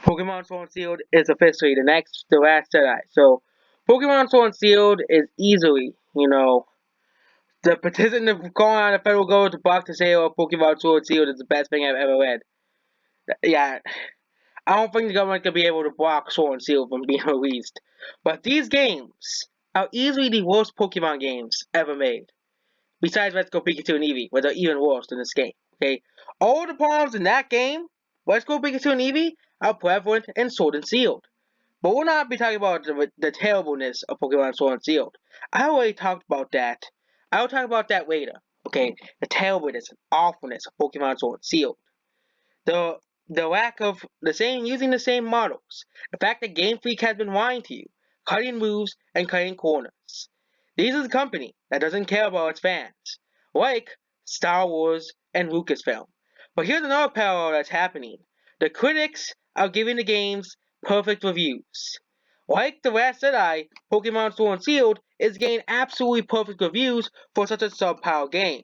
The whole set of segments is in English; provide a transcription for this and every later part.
Pokemon Sword and Shield is officially the last Jedi. So, Pokemon Sword and Shield is easily, the petition of calling on the federal government to block the sale of Pokemon Sword and Shield is the best thing I've ever read. Yeah, I don't think the government could be able to block Sword and Shield from being released. But these games are easily the worst Pokemon games ever made. Besides Let's Go Pikachu and Eevee, which are even worse than this game. Okay, all the problems in that game, Let's Go Pikachu and Eevee, are prevalent in Sword and Shield. But we'll not be talking about the terribleness of Pokemon Sword and Shield. I already talked about that. I will talk about that later. Okay, the terribleness and awfulness of Pokemon Sword and Shield. The the lack of the same using the same models. The fact that Game Freak has been lying to you, cutting moves and cutting corners. These is a company that doesn't care about its fans, like Star Wars and Lucasfilm. But here's another parallel that's happening. The critics are giving the games perfect reviews. Like The Last Jedi, Pokemon Sword and Shield is getting absolutely perfect reviews for such a subpar game.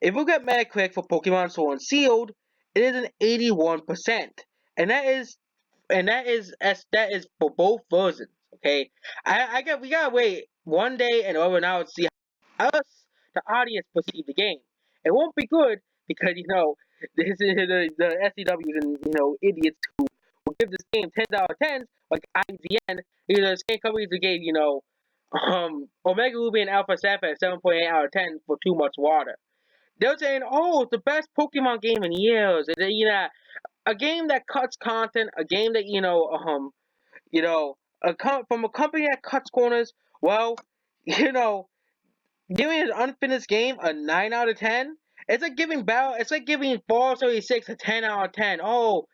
If you look at Metacritic for Pokemon Sword and Shield, it is an 81%, and that is for both versions. Okay, we gotta wait one day and over now to see how us, the audience, perceive the game. It won't be good because this is the SCWs and idiots who will give this game 10 out of 10s like IGN. These are the same companies who gave Omega Ruby and Alpha Sapphire 7.8 out of 10 for too much water. They're saying, "Oh, it's the best Pokemon game in years." And, a game that cuts content, a game that from a company that cuts corners. Well, you know, giving an unfinished game a 9 out of 10. It's like giving Fallout 36 a 10 out of 10. Oh,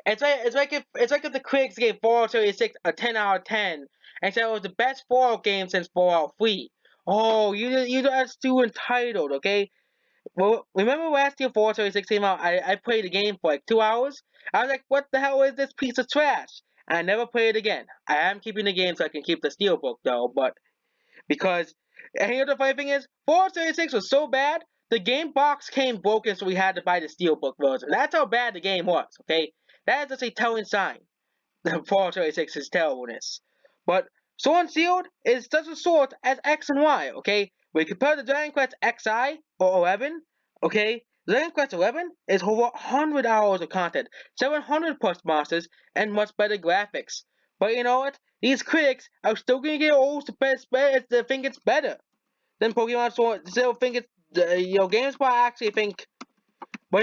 it's like if the critics gave Fallout 36 a 10 out of 10 and said it was the best Fallout game since Fallout 3. Oh, you that's too entitled, okay? Well, remember last year Fallout 36 came out? I played the game for like 2 hours. I was like, what the hell is this piece of trash? And I never played it again. I am keeping the game so I can keep the steelbook though, but because and the other funny thing is, Fallout 36 was so bad, the game box came broken, so we had to buy the steelbook version. That's how bad the game was. Okay, that is just a telling sign of Fallout 36's terribleness. But Sword and Shield is just as short as X and Y. Okay, when you compare the Dragon Quest XI or 11, okay, Dragon Quest 11 is over 100 hours of content, 700 plus monsters, and much better graphics. But you know what? These critics are still gonna get old to think it's better than Pokemon Sword. Still think it's GameSpot actually think, but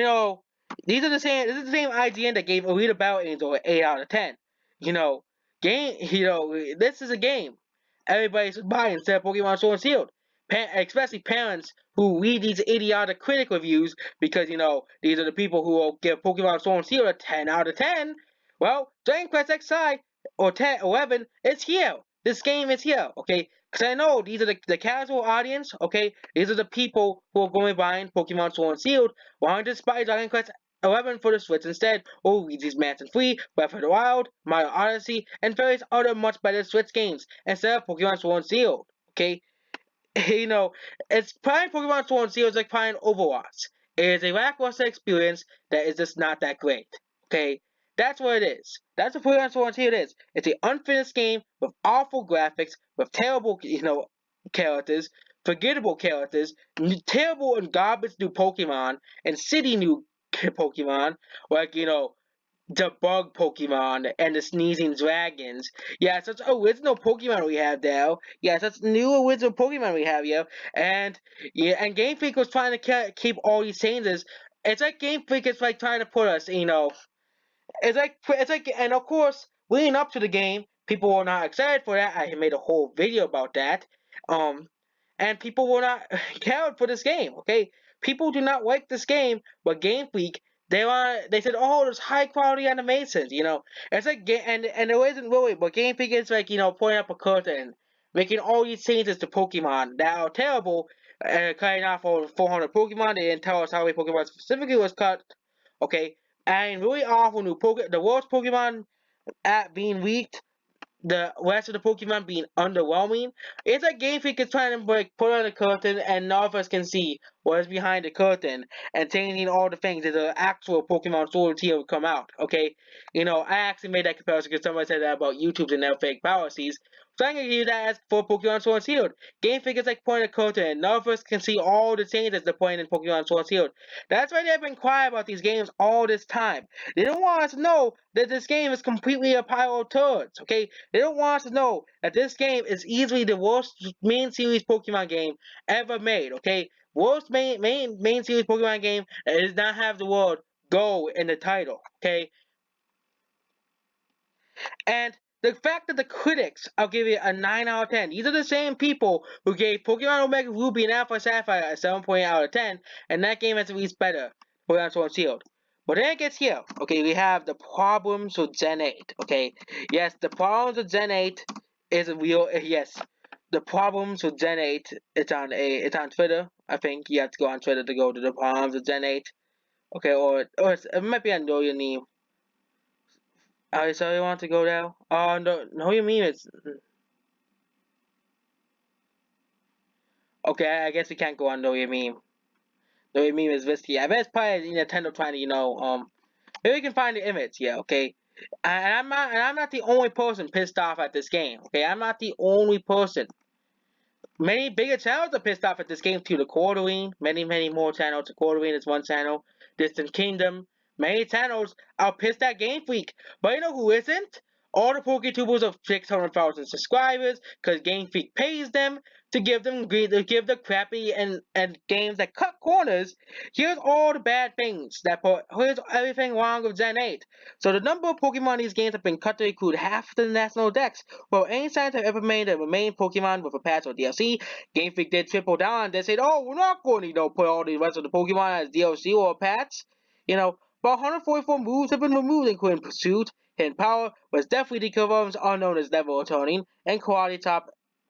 these are the same. This is the same IGN that gave Alita Battle Angel an 8 out of 10. You know, this is a game everybody's buying instead of Pokemon Sword and Shield. Especially parents who read these idiotic critic reviews because these are the people who will give Pokemon Sword and Shield a 10 out of 10. Well, Dragon Quest XI or 10, 11 is here. This game is here, okay? Because I know these are the casual audience, okay? These are the people who are going to be buying Pokemon Sword and Shield, wanting to buy Dragon Quest 11 for the Switch instead, or Luigi's Mansion 3, Breath of the Wild, Mario Odyssey, and various other much better Switch games instead of Pokemon Sword and Shield, okay? It's playing Pokemon Sword and Shield is like playing Overwatch. It is a lackluster experience that is just not that great, okay? That's what it is. That's what Pokemon Sword and Shield is. It's an unfinished game with awful graphics, with terrible, characters, forgettable characters, terrible and garbage new Pokemon, and city new Pokemon, like, the bug Pokemon and the sneezing dragons. Yeah, such original Pokemon we have now. Yeah, such new original Pokemon we have here. And yeah, and Game Freak was trying to keep all these changes. It's like Game Freak is like trying to put us, and of course, leading up to the game, people were not excited for that. I made a whole video about that. Um, and people were not cared for this game. Okay, people do not like this game, but Game Freak they said, oh, there's high quality animations. It's like and there isn't really, but Game Freak is like putting up a curtain, making all these changes to Pokemon that are terrible. Cutting off over 400 Pokemon. They didn't tell us how many Pokemon specifically was cut. Okay, and really awful new Pokemon. The worst Pokemon at being leaked. the rest of the Pokemon being underwhelming. It's like Game Freak is trying to like put on the curtain and none of us can see what is behind the curtain and changing all the things that the actual Pokemon Sword and Shield will come out. Okay, I actually made that comparison because somebody said that about YouTube and their fake policies. So I'm gonna use that as for Pokemon Sword and Shield. Game Freak is like pointing a curtain and none of us can see all the changes they're pointing in Pokemon Sword and Shield. That's why they've been quiet about these games all this time. They don't want us to know that this game is completely a pile of turds. Okay, they don't want us to know that this game is easily the worst main series Pokemon game ever made. Okay, worst main series Pokemon game that does not have the word "Go" in the title. Okay, and the fact that the critics are giving it a 9 out of 10, these are the same people who gave Pokemon Omega Ruby and Alpha Sapphire a 7.8 out of 10, and that game has at least better Pokemon Sword and Shield. But then it gets here. Okay, we have the problems with Gen 8. Okay, yes, the problems with Gen 8 is real. Yes, the problems with Gen 8. It's on Twitter. I think you have to go on Twitter to go to the problems with Gen 8. Okay, or it might be under your name. So you want to go there? Oh, no, you mean it's okay. I guess we can't go on. No, you mean no, you mean is risky. I bet it's probably Nintendo trying to maybe we can find the image. Yeah, okay. And I'm not the only person pissed off at this game. Okay, I'm not the only person. Many bigger channels are pissed off at this game too. The Quarterine, many more channels. The Quarterine is one channel. Distant Kingdom, many channels are pissed at Game Freak. But you know who isn't? All the PokeTubers of 600,000 subscribers, because Game Freak pays them to give the crappy and games that cut corners. Here's all the bad things here's everything wrong with Gen 8. So the number of Pokemon in these games have been cut to include half the national dex. Well, any science have ever made a main Pokemon with a patch or DLC, Game Freak did triple down. They said, "Oh, we're not going to put all the rest of the Pokemon as DLC or a patch." About 144 moves have been removed, including Pursuit, Hidden Power, was definitely the equivalent unknown as Level Returning, and Quality Top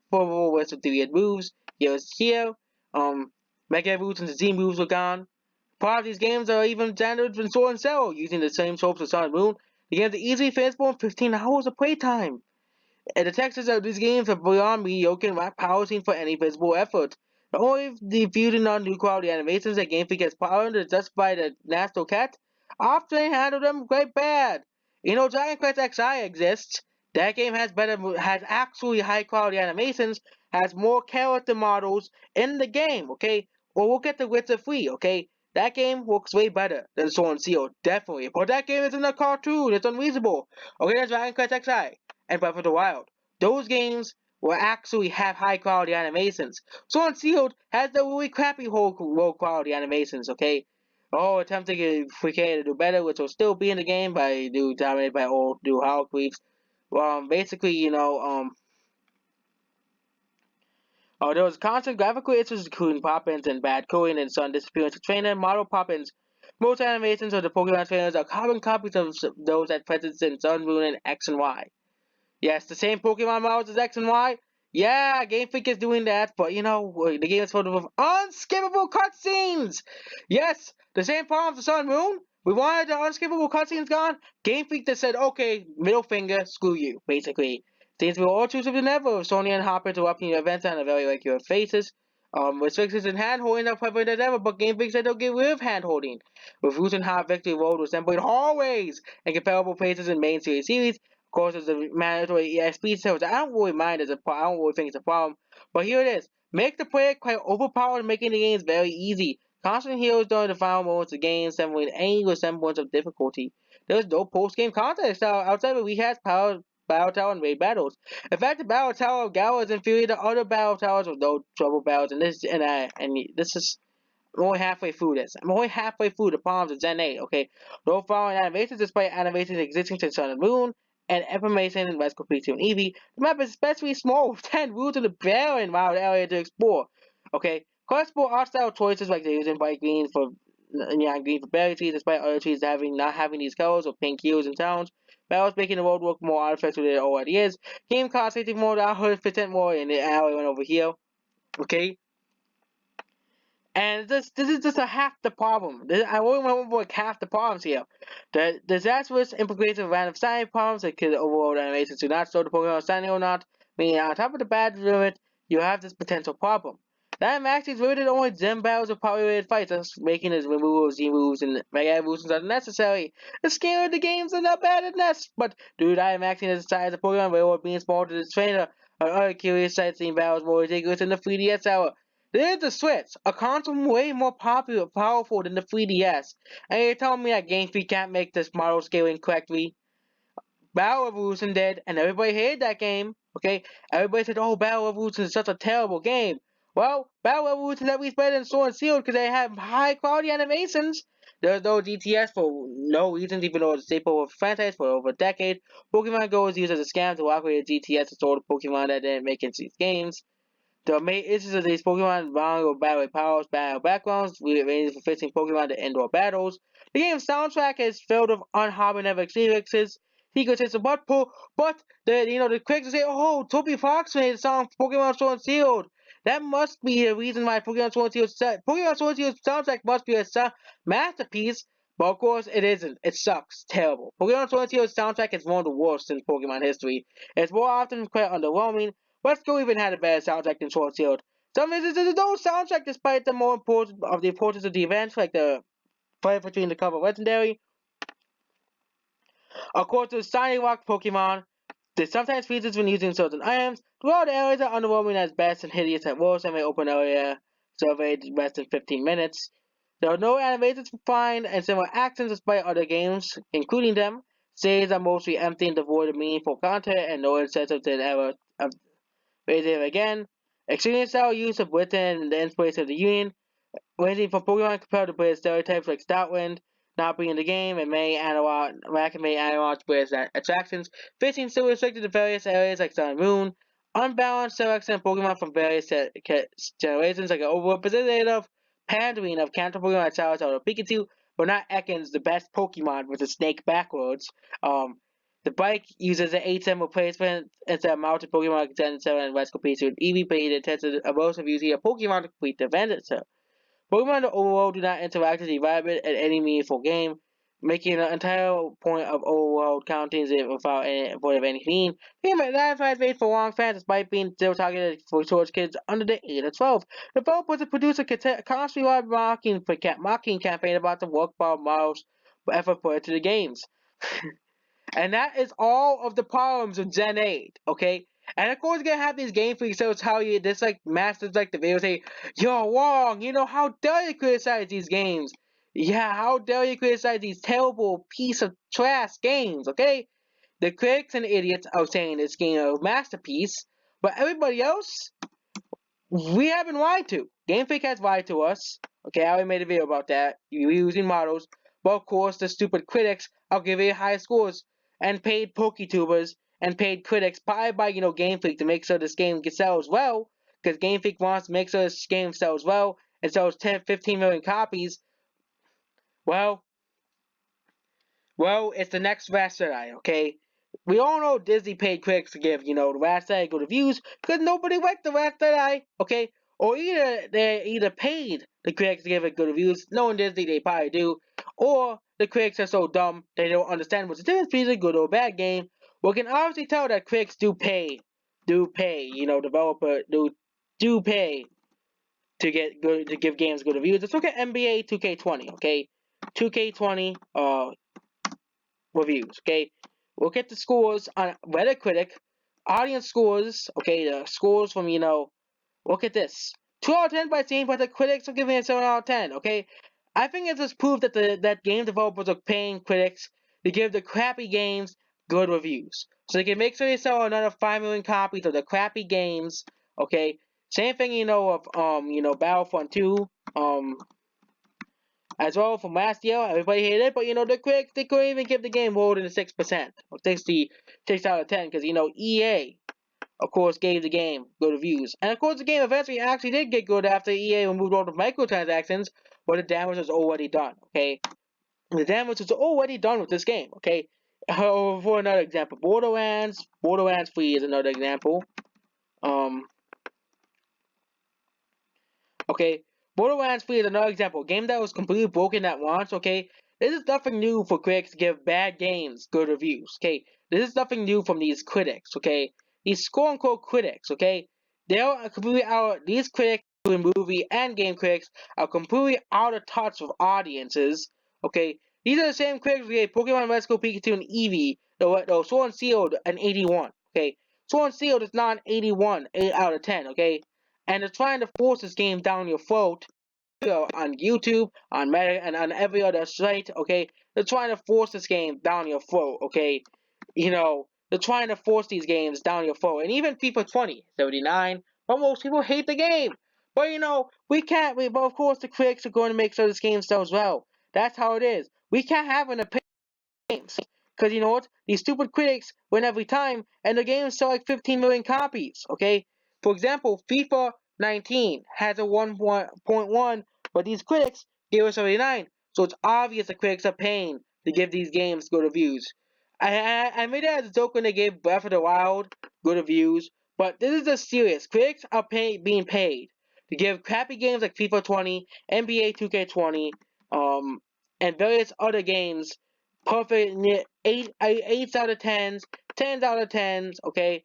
for list of 3 moves. Here, Mega Roots and the Z moves were gone. Part of these games are even standard in Sword and Cell, using the same tropes as Sun and Moon. The games are easily finished in 15 hours of playtime. And the textures of these games are beyond mediocre and lack power seen for any visible effort. The only diffusing on new quality animations that Game Freak has powered is just by the National Cat. Often they handle them quite bad. Giant Quest XI exists. That game has actually high quality animations, has more character models in the game, okay? Or we'll get the Witcher 3, okay? That game works way better than Sword and Shield, definitely. But that game isn't a cartoon, it's unreasonable. Okay, that's Dragon Quest XI and Breath of the Wild. Those games will actually have high quality animations. Sword and Shield has the really crappy low quality animations, okay? Attempting to to do better, which will still be in the game by dominated by old new Hollow Creeps. Basically, there was constant graphical issues including pop-ins and bad coding and sudden disappearance of trainer model pop-ins. Most animations of the Pokemon trainers are carbon copies of those that present in Sun, Moon, and X and Y. Yes, the same Pokemon models as X and Y. Yeah, Game Freak is doing that, but the game is full of unskippable cutscenes. Yes, the same problem for Sun and Moon. We wanted the unskippable cutscenes gone. Game Freak just said, okay, middle finger, screw you, basically. Things were all too simple than ever, with Sonya and Hopper interrupting your events on a very regular basis. Restrictions and hand-holding are prevalent as ever, but Game Freak said they'll get rid of hand-holding. With Route and Hot Victory Road resembling hallways and comparable places in main series, of course, it's a mandatory EXP system, which I don't really mind I don't really think it's a problem. But here it is. Make the player quite overpowered, making the games very easy. Constant heroes during the final moments of the game, assembling any resemblance of difficulty. There's no post-game context outside of rehash power, battle tower, and raid battles. In fact, the battle tower of Gala is inferior to other battle towers with no trouble battles, and this is I'm only halfway through this. I'm only halfway through the problems of Gen 8, okay? No following animations despite animations existing since Sun and Moon, and information in Let's Complete Team Eevee. The map is especially small with 10 routes in a barren wild area to explore. Okay? Questionable art style choices like they're using bright green for neon green for berry trees despite other trees not having these colors or pink hues and tones. Battles making the world look more artificial than it already is. Game cost 60 more, 100% more in the alley one over here. Okay? And this is just a half the problem. I only want to avoid half the problems here. The disastrous implications of random signing problems that could overall animations do not show the Pokemon signing or not, meaning on top of the bad of it, you have this potential problem. That Maxie's limited only gym battles or power-related fights, thus making his removal of Z-moves and Mega Evolutions unnecessary. The scale of the games are not bad enough, but due to Maxie has decided the Pokemon Railroad being small to his trainer, or other curious sightseeing battles more ridiculous in the 3DS era. There's the Switch, a console way more powerful than the 3DS, and you're telling me that Game Freak can't make this model scaling correctly? Battle Evolution did, and everybody hated that game. Okay, everybody said, "Oh, Battle Evolution is such a terrible game." Well, Battle Evolution is at least better than Sword and Shield because they have high quality animations. There's no GTS for no reasons, even though it's a staple of the franchise for over a decade. Pokemon Go is used as a scam to operate a GTS to store the Pokemon that didn't make it into these games. The main issues of these Pokemon battle battle powers, battle backgrounds, ranges for 15 Pokemon to indoor battles. The game's soundtrack is filled with unharmonious lyrics. He could say some but the critics say, "Oh, Toby Fox made a song for Pokemon Sword and Shield." That must be the reason why Pokemon Sword and Shield's soundtrack must be a masterpiece. But of course, it isn't. It sucks. Terrible. Pokemon Sword and Shield's soundtrack is one of the worst in Pokemon history. It's more often quite underwhelming. Let's Go even had a better soundtrack than Sword and Shield. Some instances, there's no soundtrack despite the more important of the importance of the events, like the fight between the cover legendary. According to Shiny Rock Pokemon, this sometimes freezes when using certain items. The world areas are underwhelming at best and hideous at worst, and may open area surveyed less than 15 minutes. There are no animations to find and similar actions despite other games, including them. Stages are mostly empty and devoid of meaningful content and no incentive to ever raise it again. Extreme style use of Britain and the inspiration of the Union, ranging from Pokemon compared to British stereotypes like Stoutland not being in the game and many analog many analog British attractions, fishing still restricted to various areas like Sun and Moon, unbalanced selection of Pokemon from various generations like an overrepresentative pandering of counter Pokemon like Charizard or Pikachu, but not Ekans, the best Pokemon with a snake backwards. Um, the bike uses an 8-7 replacement instead of mounted Pokemon like Gen 7 and Rescue Pikachu and Eevee, but it tested a most of using a Pokemon to complete the adventure. Pokemon overworld do not interact with the environment in any meaningful game, making an entire point of overworld counting it without any point of any meaning. The game is not made for long fans despite being still targeted for towards kids under the age of 12. The developers and producers constantly mocking campaign about the workable models effort put into the games. And that is all of the problems of Gen 8, okay? And of course, you're gonna have these game freaks that will tell you this, like, masters like the video say, "You're wrong, how dare you criticize these games? Yeah, how dare you criticize these terrible piece of trash games, okay?" The critics and idiots are saying this game is a masterpiece, but everybody else, we have been lied to. Game Freak has lied to us. Okay, I already made a video about that. You're using models. But of course, the stupid critics are giving high scores. And paid PokeTubers and paid critics probably by, Game Freak to make sure this game sells well. Because Game Freak wants to make sure this game sells well and sells 10, 15 million copies. Well, it's the next Last Jedi, okay? We all know Disney paid critics to give, the Last Jedi good reviews because nobody liked the Last Jedi, okay? Or either they paid the critics to give it good reviews, knowing Disney they probably do, or the critics are so dumb they don't understand what's the difference between a good or bad game. We can obviously tell that critics do pay, developer do pay to give games good reviews. Let's look at NBA 2K20, okay? 2K20, reviews. Okay, look at the scores on Metacritic, audience scores. Okay, the scores from look at this. 2 out of 10 by Steam, but the critics are giving it 7 out of 10. Okay, I think it's just proof that that game developers are paying critics to give the crappy games good reviews, so they can make sure they sell another 5 million copies of the crappy games. Okay, same thing of Battlefront 2. As well from last year, everybody hated it, but the critics they couldn't even give the game more than a 6%, or 6 out of 10, because EA, of course, gave the game good reviews, and of course the game eventually actually did get good after EA removed all the microtransactions, but the damage was already done. Okay, the damage was already done with this game. Okay, for another example, Borderlands 3 is another example. Okay, Borderlands 3 is another example. A game that was completely broken at once, okay? This is nothing new for critics to give bad games good reviews, okay? This is nothing new from these critics, okay? These quote-unquote critics, okay? They're completely out, these critics, movie and game critics, are completely out of touch with audiences, okay? These are the same critics who gave Pokemon Let's Go Pikachu an Eevee, though Sword and Shield an 81, okay? Sword and Shield is not an 81, 8 out of 10, okay? And they're trying to force this game down your throat on YouTube, on Meta, and on every other site, okay? They're trying to force this game down your throat, okay? They're trying to force these games down your throat. And even FIFA 20, 79, but most people hate the game. But we can't, but of course the critics are going to make sure this game sells well. That's how it is. We can't have an opinion games. Because you know what? These stupid critics win every time, and the games sell like 15 million copies, okay? For example, FIFA 19 has a 1.1, but these critics gave us 79. So it's obvious the critics are paying to give these games good reviews. I made it as a joke when they gave Breath of the Wild good reviews, but this is just serious. Critics are being paid to give crappy games like FIFA 20, NBA 2K20, and various other games perfect 8 out of 10s, 10s out of 10s, okay?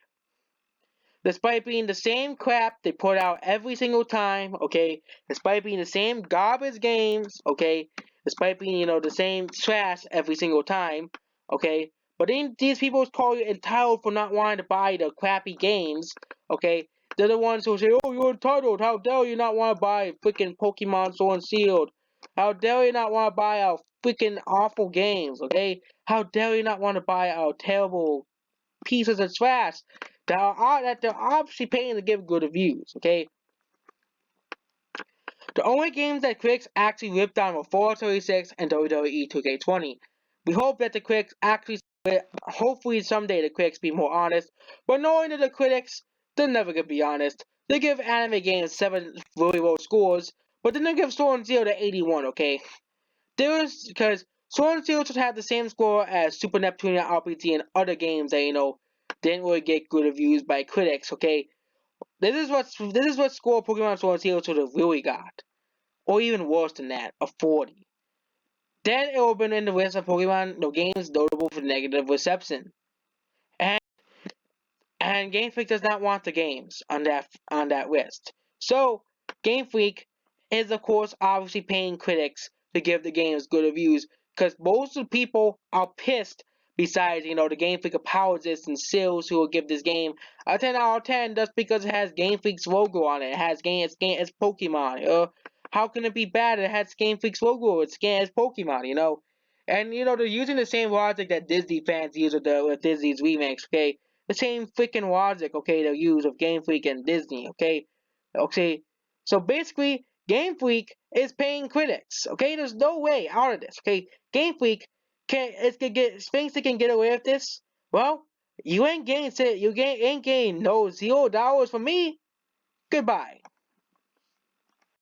Despite being the same crap they put out every single time, okay? Despite being the same garbage games, okay? Despite being, the same trash every single time, okay? But then these people call you entitled for not wanting to buy the crappy games, okay? They're the ones who say, oh, you're entitled. How dare you not want to buy freaking Pokemon Sword and Shield? How dare you not want to buy our freaking awful games, okay? How dare you not want to buy our terrible pieces of trash that they're obviously paying to give good reviews, okay? The only games that critics actually ripped on were Fallout 36 and WWE 2K20. We hope that the critics actually, hopefully someday the critics be more honest, but knowing that the critics, they're never gonna be honest. They give anime games 7 really low scores, but then they give Sword and Shield to 81, okay? Because Sword and Shield should have the same score as Super Neptunia RPG and other games that, didn't really get good reviews by critics, okay? This is what score Pokemon Sword and Shield should have really got. Or even worse than that, a 40. Then it would have been in the list of Pokemon no games notable for negative reception. And Game Freak does not want the games on that list. So Game Freak is of course obviously paying critics to give the games good reviews because most of the people are pissed. Besides, the Game Freak apologists and sales who will give this game a 10 out of 10 just because it has Game Freak's logo on it. It has it's Pokemon. How can it be bad? It has Game Freak's logo. It's Pokemon. And they're using the same logic that Disney fans use with Disney's remakes. Okay, the same freaking logic, okay, they'll use of Game Freak and Disney, okay? Okay, so basically, Game Freak is paying critics, okay? There's no way out of this, okay? Game Freak thinks they can get away with this. Well, you ain't getting no $0 from me. Goodbye.